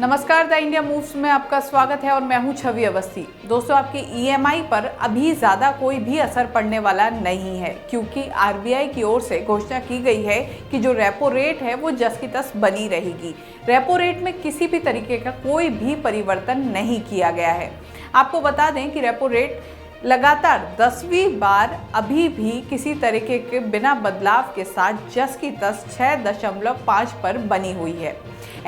नमस्कार, the India moves में आपका स्वागत है और मैं हूं छवि अवस्थी। दोस्तों, आपकी ईएमआई पर अभी ज़्यादा कोई भी असर पड़ने वाला नहीं है, क्योंकि आरबीआई की ओर से घोषणा की गई है कि जो रेपो रेट है वो जस की तस बनी रहेगी। रेपो रेट में किसी भी तरीके का कोई भी परिवर्तन नहीं किया गया है। आपको बता दें कि रेपो रेट लगातार 10वीं बार अभी भी किसी तरीके के बिना बदलाव के साथ जस की तस 6.5 पर बनी हुई है।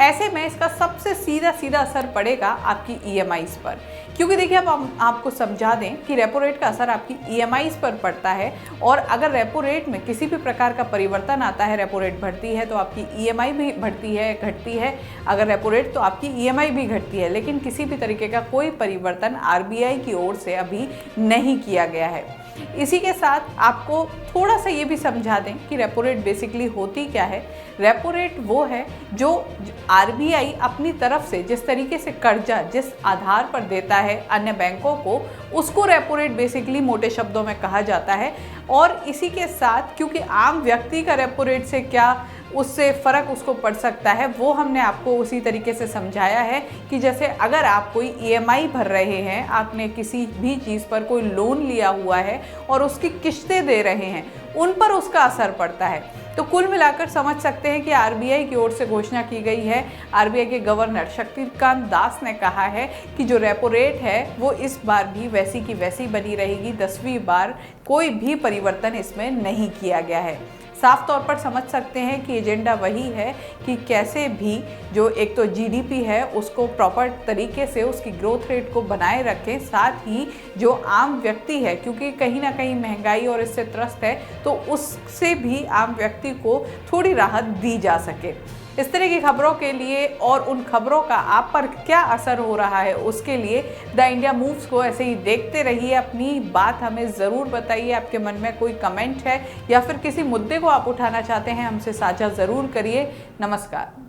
ऐसे में इसका सबसे सीधा असर पड़ेगा आपकी ईएमआईज़ पर, क्योंकि देखिए अब हम आपको समझा दें कि रेपो रेट का असर आपकी ईएमआईज़ पर पड़ता है और अगर रेपो रेट में किसी भी प्रकार का परिवर्तन आता है, रेपो रेट बढ़ती है तो आपकी ईएमआई भी बढ़ती है, घटती है। अगर रेपो रेट तो आपकी ईएमआई भी घटती है, लेकिन किसी भी तरीके का कोई परिवर्तन आरबीआई की ओर से अभी नहीं किया गया है। इसी के साथ आपको थोड़ा सा ये भी समझा दें कि रेपो रेट बेसिकली होती क्या है। रेपो रेट वो है जो आरबीआई अपनी तरफ से जिस तरीके से कर्जा जिस आधार पर देता है अन्य बैंकों को, उसको रेपो रेट बेसिकली मोटे शब्दों में कहा जाता है। और इसी के साथ क्योंकि आम व्यक्ति का रेपो रेट से क्या उससे फ़र्क उसको पड़ सकता है, वो हमने आपको उसी तरीके से समझाया है कि जैसे अगर आप कोई ईएमआई भर रहे हैं, आपने किसी भी चीज़ पर कोई लोन लिया हुआ है और उसकी किश्तें दे रहे हैं, उन पर उसका असर पड़ता है। तो कुल मिलाकर समझ सकते हैं कि आरबीआई की ओर से घोषणा की गई है। आरबीआई के गवर्नर शक्तिकांत दास ने कहा है कि जो रेपो रेट है वो इस बार भी वैसी की वैसी बनी रहेगी। 10वीं बार कोई भी परिवर्तन इसमें नहीं किया गया है। साफ तौर पर समझ सकते हैं कि एजेंडा वही है कि कैसे भी जो एक तो जीडीपी है उसको प्रॉपर तरीके से उसकी ग्रोथ रेट को बनाए रखें, साथ ही जो आम व्यक्ति है क्योंकि कहीं ना कहीं महंगाई और इससे त्रस्त है, तो उससे भी आम व्यक्ति को थोड़ी राहत दी जा सके। इस तरह की खबरों के लिए और उन खबरों का आप पर क्या असर हो रहा है उसके लिए द इंडिया मूव्स को ऐसे ही देखते रहिए। अपनी बात हमें ज़रूर बताइए, आपके मन में कोई कमेंट है या फिर किसी मुद्दे को आप उठाना चाहते हैं, हमसे साझा ज़रूर करिए। नमस्कार।